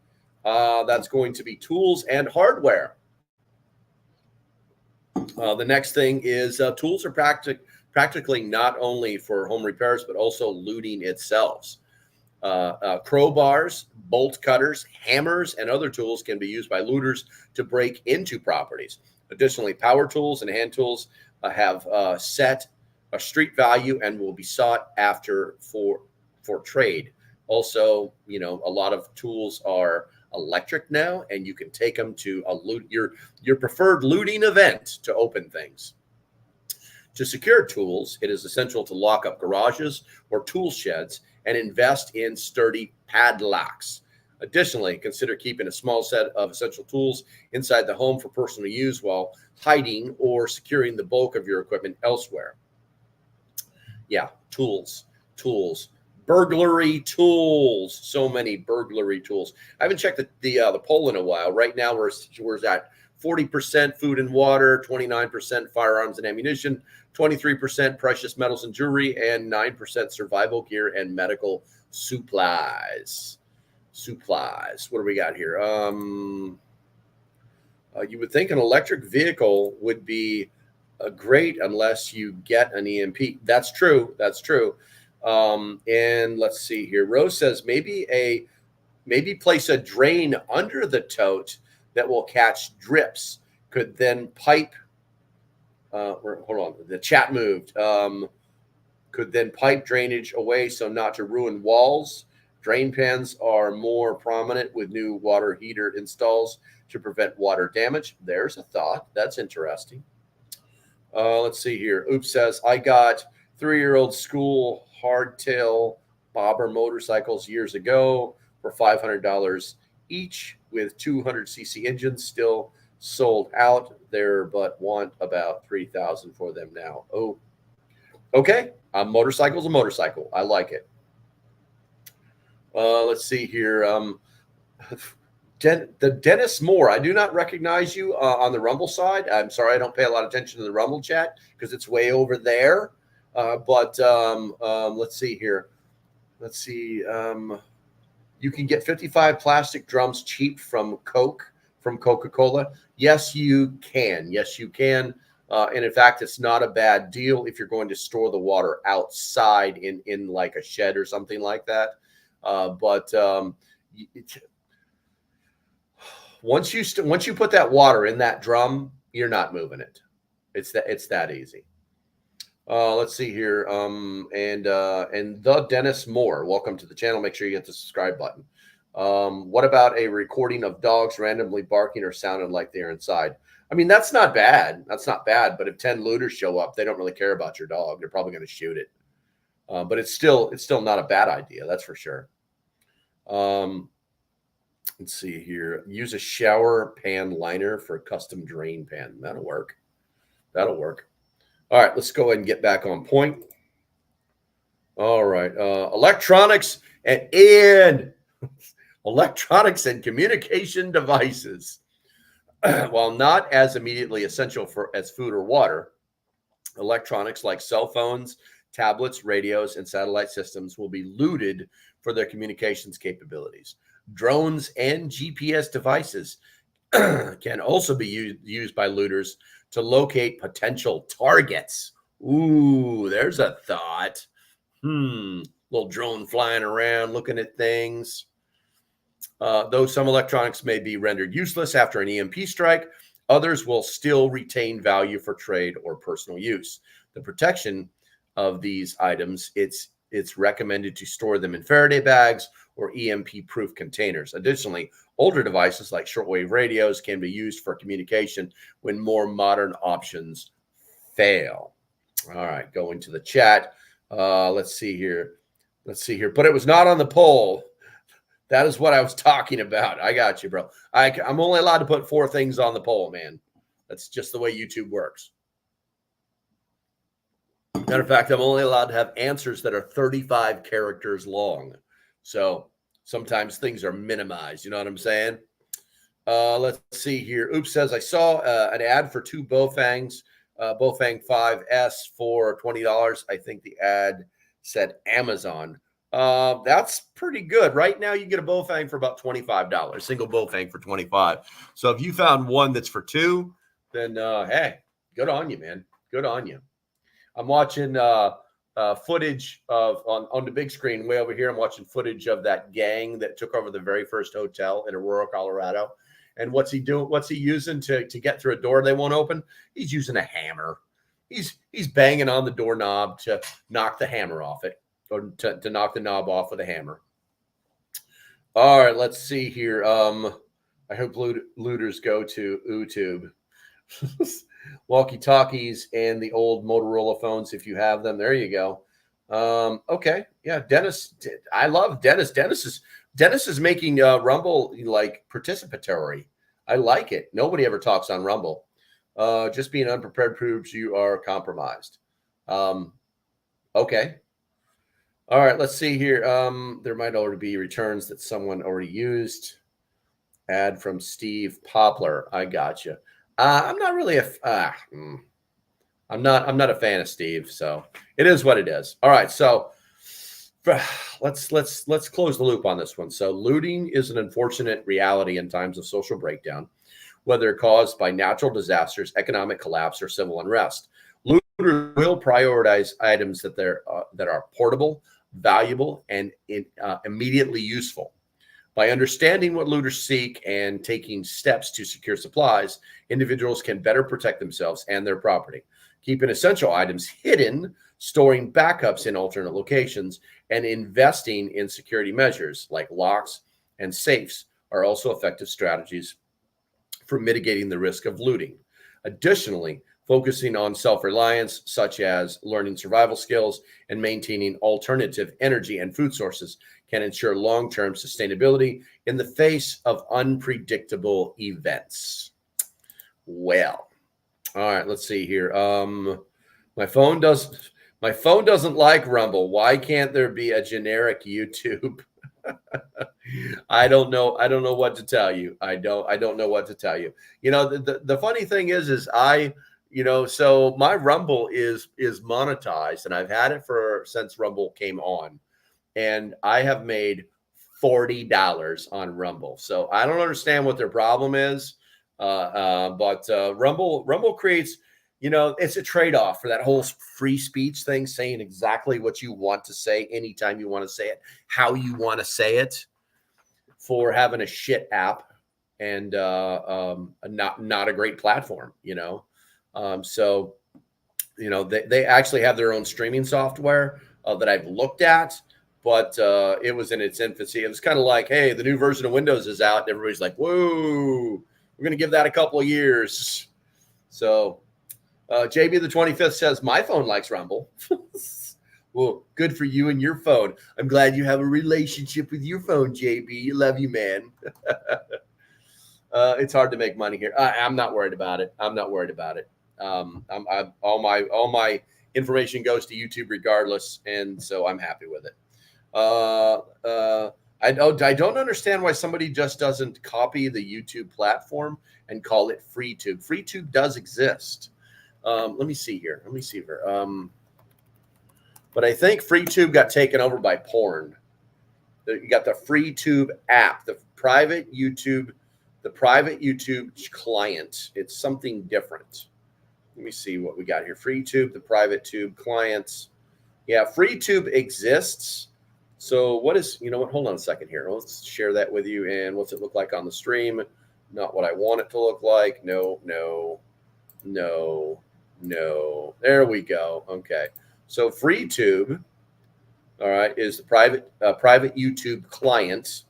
That's going to be tools and hardware. The next thing is tools are practically not only for home repairs, but also looting itself. Crowbars, bolt cutters, hammers, and other tools can be used by looters to break into properties. Additionally, power tools and hand tools have set a street value and will be sought after for trade. Also, a lot of tools are electric now, and you can take them to your preferred looting event to open things. To secure tools, it is essential to lock up garages or tool sheds and invest in sturdy padlocks. Additionally, consider keeping a small set of essential tools inside the home for personal use while hiding or securing the bulk of your equipment elsewhere. Yeah, tools. Burglary tools. So many burglary tools. I haven't checked the poll in a while. Right now we're at 40% food and water, 29% firearms and ammunition, 23% precious metals and jewelry, and 9% survival gear and medical supplies. What do we got here? You would think an electric vehicle would be great unless you get an EMP. That's true. And let's see here. Rose says maybe place a drain under the tote that will catch drips. Could then pipe. Hold on. The chat moved. Could then pipe drainage away so not to ruin walls. Drain pans are more prominent with new water heater installs to prevent water damage. There's a thought. That's interesting. Let's see here. Oops says, I got 3-year-old school hardtail bobber motorcycles years ago for $500 each with 200cc engines, still sold out there, but want about $3,000 for them now. Oh, okay. A motorcycle's a motorcycle. I like it. Let's see here. The Dennis Moore, I do not recognize you on the Rumble side. I'm sorry, I don't pay a lot of attention to the Rumble chat because it's way over there. But let's see here. Let's see. You can get 55 plastic drums cheap from Coca-Cola. Yes, you can. And in fact, it's not a bad deal if you're going to store the water outside in like a shed or something like that. But once you put that water in that drum, you're not moving it. It's that easy. Let's see here. And the Dennis Moore, welcome to the channel. Make sure you hit the subscribe button. What about a recording of dogs randomly barking or sounding like they're inside? I mean, that's not bad. That's not bad. But if 10 looters show up, they don't really care about your dog. They're probably going to shoot it. But it's still not a bad idea. That's for sure. Let's see here. Use a shower pan liner for a custom drain pan. That'll work. That'll work. All right, let's go ahead and get back on point. All right. Electronics and electronics and communication devices. While not as immediately essential as food or water, electronics like cell phones, tablets, radios, and satellite systems will be looted for their communications capabilities. Drones and GPS devices can also be used by looters to locate potential targets. Ooh, there's a thought. Little drone flying around looking at things. Though some electronics may be rendered useless after an EMP strike, others will still retain value for trade or personal use. The protection of these items, it's recommended to store them in Faraday bags or EMP-proof containers. Additionally, older devices like shortwave radios can be used for communication when more modern options fail. All right, going to the chat. Let's see here. But it was not on the poll. That is what I was talking about. I got you, bro. I'm only allowed to put 4 things on the poll, man. That's just the way YouTube works. Matter of fact, I'm only allowed to have answers that are 35 characters long. So sometimes things are minimized. You know what I'm saying? Let's see here. Oops says, I saw an ad for 2 Bowfangs, Bowfang 5S for $20. I think the ad said Amazon. That's pretty good. Right now, you get a Bowfang for about $25. Single Bowfang for $25. So if you found one that's for 2, then hey, good on you, man. Good on you. I'm watching footage of on the big screen way over here. I'm watching footage of that gang that took over the very first hotel in Aurora, Colorado. And what's he doing? What's he using to get through a door they won't open? He's using a hammer. He's banging on the doorknob to knock the hammer off it, or to knock the knob off with a hammer. All right, let's see here. I hope looters go to YouTube. Walkie-talkies and the old Motorola phones, if you have them. There you go. Okay. Yeah, Dennis. I love Dennis. Dennis is making Rumble like participatory. I like it. Nobody ever talks on Rumble. Just being unprepared proves you are compromised. Okay. All right, let's see here. There might already be returns that someone already used. Ad from Steve Poplar. I gotcha. I'm not really I'm not a fan of Steve, so it is what it is. All right, so let's close the loop on this one. So looting is an unfortunate reality in times of social breakdown, whether caused by natural disasters, economic collapse, or civil unrest. Looters will prioritize items that are portable, valuable, and immediately useful. By understanding what looters seek and taking steps to secure supplies, individuals can better protect themselves and their property. Keeping essential items hidden, storing backups in alternate locations, and investing in security measures like locks and safes are also effective strategies for mitigating the risk of looting. Additionally, focusing on self-reliance, such as learning survival skills and maintaining alternative energy and food sources, can ensure long-term sustainability in the face of unpredictable events. Well, all right, let's see here. My phone doesn't like Rumble. Why can't there be a generic YouTube? I don't know what to tell you. I don't know what to tell you. You know, the funny thing is so my Rumble is monetized, and I've had it since Rumble came on. And I have made $40 on Rumble. So I don't understand what their problem is. But Rumble creates, it's a trade-off for that whole free speech thing, saying exactly what you want to say, anytime you want to say it, how you want to say it, for having a shit app and not a great platform, So you know, they actually have their own streaming software that I've looked at, but it was in its infancy. It was kind of like, hey, the new version of Windows is out, and everybody's like, whoa, we're going to give that a couple of years. So JB the 25th says, my phone likes Rumble. Well, good for you and your phone. I'm glad you have a relationship with your phone, JB. Love you, man. It's hard to make money here. I'm not worried about it. I'm not worried about it. All my information goes to YouTube regardless, and so I'm happy with it. I don't understand why somebody just doesn't copy the YouTube platform and call it FreeTube. FreeTube does exist. Let me see here. But I think FreeTube got taken over by porn. You got the FreeTube app, the private YouTube client. It's something different. Let me see what we got here. FreeTube, the private tube clients. Yeah, FreeTube exists. So what is, you know what? Hold on a second here. Let's share that with you. And what's it look like on the stream? Not what I want it to look like. No. There we go. Okay. So FreeTube, all right, is the private YouTube client.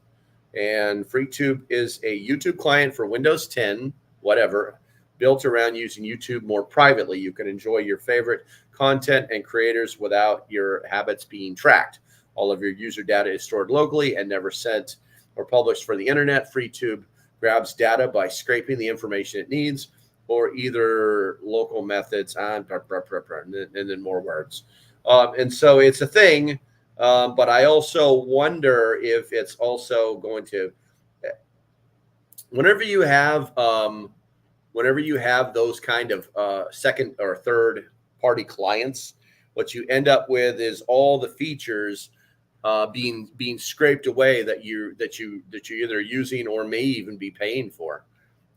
And FreeTube is a YouTube client for Windows 10, whatever, built around using YouTube more privately. You can enjoy your favorite content and creators without your habits being tracked. All of your user data is stored locally and never sent or published for the internet. FreeTube grabs data by scraping the information it needs, or either local methods and then more words. And so it's a thing. But I also wonder if it's also going to, whenever you have those kind of second or third party clients, what you end up with is all the features being scraped away that you're either using or may even be paying for.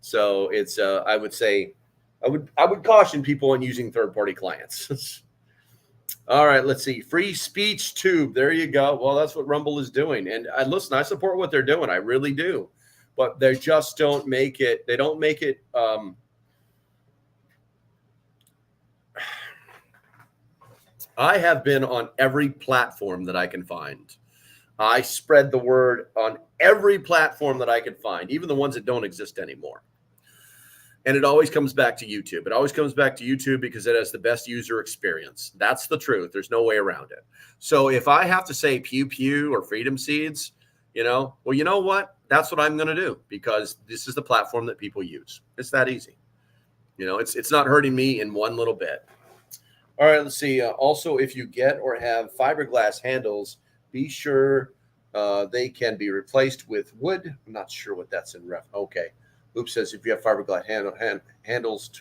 So it's I would say I would caution people on using third party clients. All right, let's see. Free speech tube. There you go. Well, that's what Rumble is doing. And listen, I support what they're doing. I really do. But they just don't make it. They don't make it. I have been on every platform that I can find. I spread the word on every platform that I could find, even the ones that don't exist anymore. And it always comes back to YouTube. It always comes back to YouTube because it has the best user experience. That's the truth. There's no way around it. So if I have to say pew pew or freedom seeds, well, you know what? That's what I'm going to do because this is the platform that people use. It's that easy. It's not hurting me in one little bit. All right, let's see. Also, if you get or have fiberglass handles, be sure they can be replaced with wood. I'm not sure what that's in ref. Okay. Oops says if you have fiberglass handles,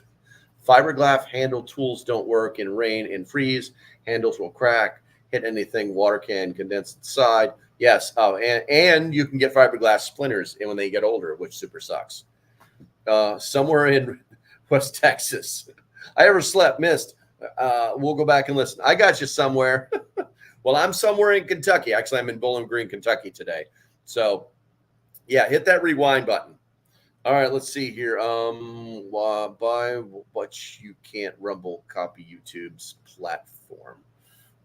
fiberglass handle tools don't work in rain and freeze. Handles will crack, hit anything, water can condense inside. Yes. Oh, and you can get fiberglass splinters when they get older, which super sucks. Somewhere in West Texas. I missed. We'll go back and listen. I got you somewhere. Well, I'm somewhere in Kentucky. Actually, I'm in Bowling Green, Kentucky today. So, yeah, hit that rewind button. All right, let's see here. Buy what you can't Rumble copy YouTube's platform.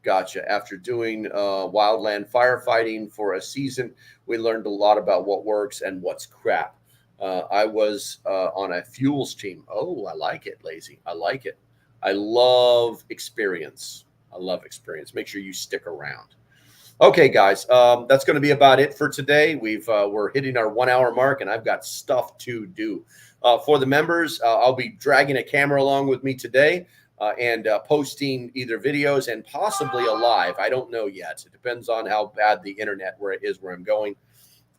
Gotcha. After doing wildland firefighting for a season, we learned a lot about what works and what's crap. I was on a fuels team. Oh, I like it, Lazy. I like it. I love experience. Make sure you stick around. Okay, guys, that's going to be about it for today. We're hitting our 1 hour mark, and I've got stuff to do. For the members, I'll be dragging a camera along with me today and posting either videos and possibly a live. I don't know yet. It depends on how bad the internet where I'm going.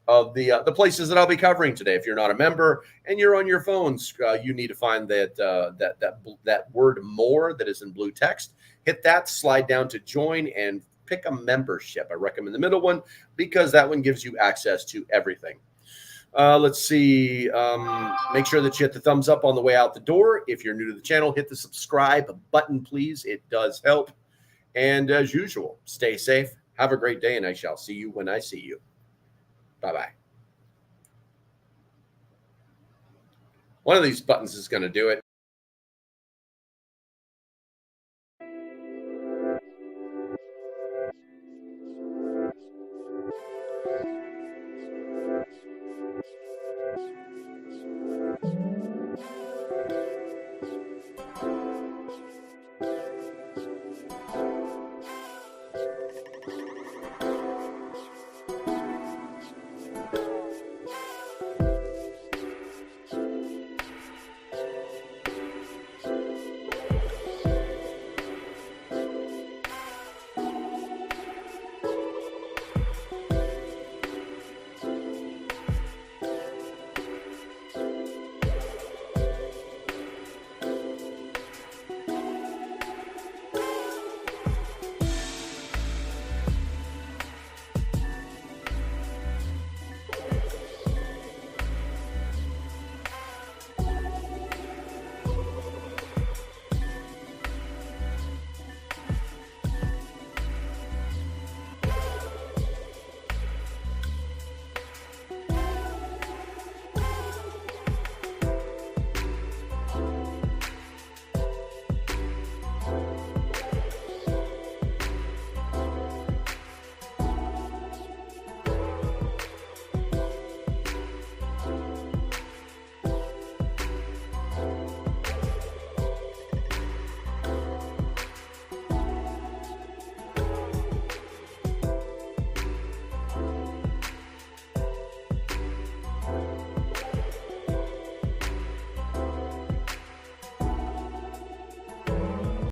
Of the places that I'll be covering today. If you're not a member and you're on your phones, you need to find that word more that is in blue text. Hit that, slide down to join, and pick a membership. I recommend the middle one because that one gives you access to everything. Let's see. Make sure that you hit the thumbs up on the way out the door. If you're new to the channel, hit the subscribe button, please. It does help. And as usual, stay safe. Have a great day, and I shall see you when I see you. Bye-bye. One of these buttons is going to do it.